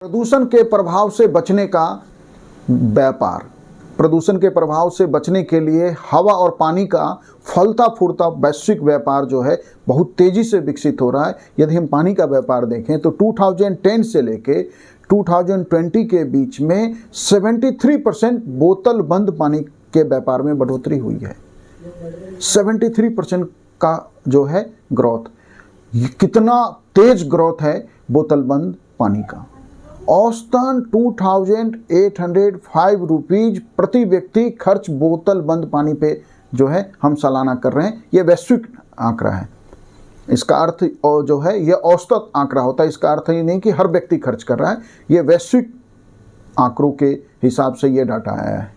प्रदूषण के प्रभाव से बचने का व्यापार। प्रदूषण के प्रभाव से बचने के लिए हवा और पानी का फलता फूलता वैश्विक व्यापार जो है बहुत तेज़ी से विकसित हो रहा है। यदि हम पानी का व्यापार देखें तो 2010 से लेके 2020 के बीच में 73% बोतल बंद पानी के व्यापार में बढ़ोतरी हुई है। 73% का जो है ग्रोथ, कितना तेज ग्रोथ है बोतल बंद पानी का। औसतन 2805 रुपीज़ प्रति व्यक्ति खर्च बोतल बंद पानी पे जो है हम सालाना कर रहे हैं। ये वैश्विक आंकड़ा है। इसका अर्थ जो है ये औसत आंकड़ा होता है। इसका अर्थ ये नहीं कि हर व्यक्ति खर्च कर रहा है, ये वैश्विक आंकड़ों के हिसाब से ये डाटा आया है।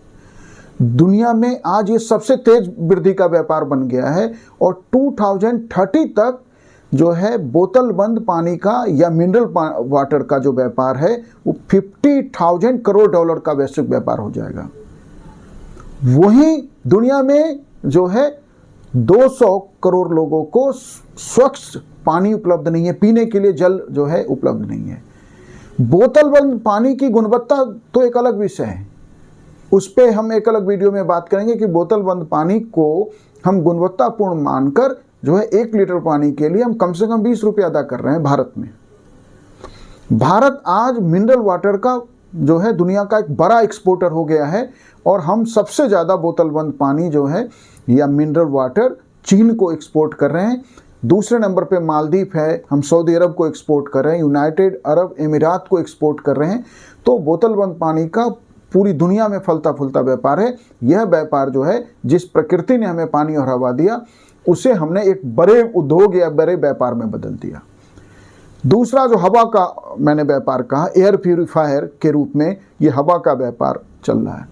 दुनिया में आज ये सबसे तेज वृद्धि का व्यापार बन गया है और 2030 तक जो है बोतल बंद पानी का या मिनरल वाटर का जो व्यापार है वो 50,000 करोड़ डॉलर का वैश्विक व्यापार हो जाएगा। वहीं दुनिया में जो है 200 करोड़ लोगों को स्वच्छ पानी उपलब्ध नहीं है, पीने के लिए जल जो है उपलब्ध नहीं है। बोतल बंद पानी की गुणवत्ता तो एक अलग विषय है, उस पर हम एक अलग वीडियो में बात करेंगे कि बोतल बंद पानी को हम गुणवत्तापूर्ण मानकर जो है 1 लीटर पानी के लिए हम कम से कम 20 रुपये अदा कर रहे हैं भारत में। भारत आज मिनरल वाटर का जो है दुनिया का एक बड़ा एक्सपोर्टर हो गया है और हम सबसे ज़्यादा बोतल बंद पानी जो है या मिनरल वाटर चीन को एक्सपोर्ट कर रहे हैं। दूसरे नंबर पे मालदीव है, हम सऊदी अरब को एक्सपोर्ट कर रहे हैं, यूनाइटेड अरब अमीरात को एक्सपोर्ट कर रहे हैं। तो बोतल बंद पानी का पूरी दुनिया में फलता फूलता व्यापार है। यह व्यापार जो है जिस प्रकृति ने हमें पानी और हवा दिया उसे हमने एक बड़े उद्योग या बड़े व्यापार में बदल दिया। दूसरा जो हवा का मैंने व्यापार कहा, एयर प्यूरीफायर के रूप में ये हवा का व्यापार चल रहा है।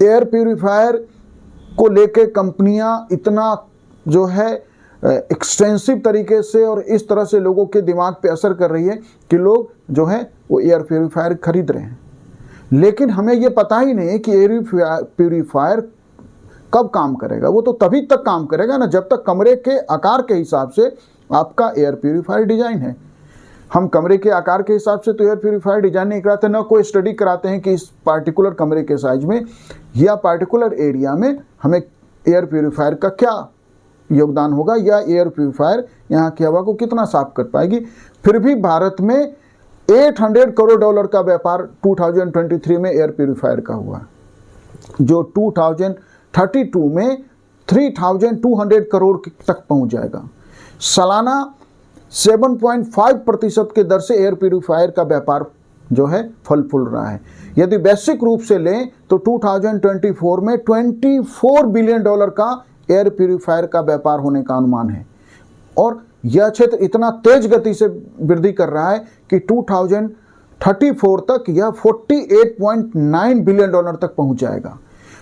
एयर प्यूरीफायर को लेके कंपनियां इतना जो है एक्सटेंसिव तरीके से और इस तरह से लोगों के दिमाग पे असर कर रही है कि लोग जो है वो एयर प्यूरीफायर खरीद रहे हैं। लेकिन हमें ये पता ही नहीं है कि एयर प्यूरीफायर कब काम करेगा। वो तो तभी तक काम करेगा ना जब तक कमरे के आकार के हिसाब से आपका एयर प्यूरीफायर डिजाइन है। हम कमरे के आकार के हिसाब से तो एयर प्यूरीफायर डिजाइन नहीं कराते, ना कोई स्टडी कराते हैं कि इस पार्टिकुलर कमरे के साइज में या पार्टिकुलर एरिया में हमें एयर प्यूरीफायर का क्या योगदान होगा या एयर प्यूरीफायर यहाँ की हवा को कितना साफ कर पाएगी। फिर भी भारत में 800 करोड़ डॉलर का व्यापार 2023 में एयर प्यूरीफायर का हुआ, जो 2032 में 3200 करोड़ तक पहुंच जाएगा। सालाना 7.5% के दर से एयर प्यूरीफायर का व्यापार जो है फल फूल रहा है। यदि वैश्विक रूप से लें तो 2024 में $24 बिलियन का एयर प्यूरीफायर का व्यापार होने का अनुमान है और यह क्षेत्र इतना तेज गति से वृद्धि कर रहा है कि 2034 तक यह $48.9 बिलियन तक पहुंच जाएगा।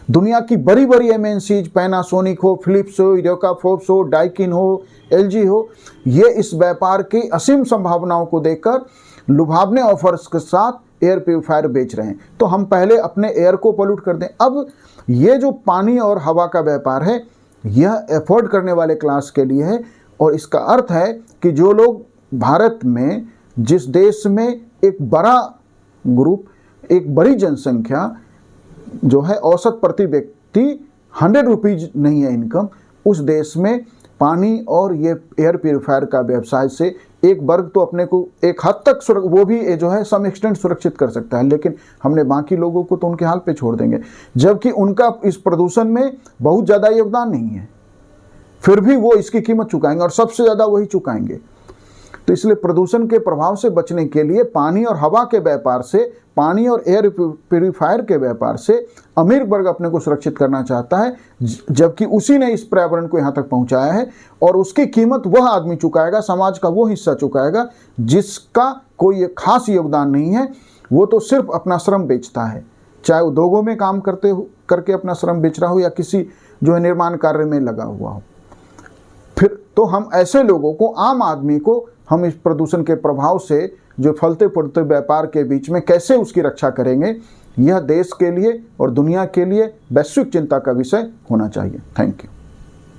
दुनिया की बड़ी बड़ी एमएनसीज, पैनासोनिक हो, फिलिप्स हो, इडियोकाफोर्ब्स हो, डाइकिन हो, एलजी हो, ये इस व्यापार की असीम संभावनाओं को देखकर लुभावने ऑफर्स के साथ एयर प्यूरीफायर बेच रहे हैं। तो हम पहले अपने एयर को पोल्यूट कर दें। अब ये जो पानी और हवा का व्यापार है यह अफोर्ड करने वाले क्लास के लिए है और इसका अर्थ है कि जो लोग भारत में, जिस देश में एक बड़ा ग्रुप, एक बड़ी जनसंख्या जो है औसत प्रति व्यक्ति 100 रुपीज़ नहीं है इनकम, उस देश में पानी और ये एयर प्यूरीफायर का व्यवसाय से एक वर्ग तो अपने को एक हद तक वो भी जो है सम एक्सटेंट सुरक्षित कर सकता है, लेकिन हमने बाकी लोगों को तो उनके हाल पे छोड़ देंगे, जबकि उनका इस प्रदूषण में बहुत ज़्यादा योगदान नहीं है। फिर भी वो इसकी कीमत चुकाएंगे और सबसे ज़्यादा वही चुकाएंगे। तो इसलिए प्रदूषण के प्रभाव से बचने के लिए पानी और हवा के व्यापार से, पानी और एयर प्यूरीफायर के व्यापार से अमीर वर्ग अपने को सुरक्षित करना चाहता है, जबकि उसी ने इस पर्यावरण को यहाँ तक पहुँचाया है और उसकी कीमत वह आदमी चुकाएगा, समाज का वो हिस्सा चुकाएगा जिसका कोई खास योगदान नहीं है। वो तो सिर्फ अपना श्रम बेचता है, चाहे उद्योगों में काम करके अपना श्रम बेच रहा हो या किसी जो है निर्माण कार्य में लगा हुआ हो। फिर तो हम ऐसे लोगों को, आम आदमी को, हम इस प्रदूषण के प्रभाव से जो फलते फूलते व्यापार के बीच में कैसे उसकी रक्षा करेंगे, यह देश के लिए और दुनिया के लिए वैश्विक चिंता का विषय होना चाहिए। Thank you.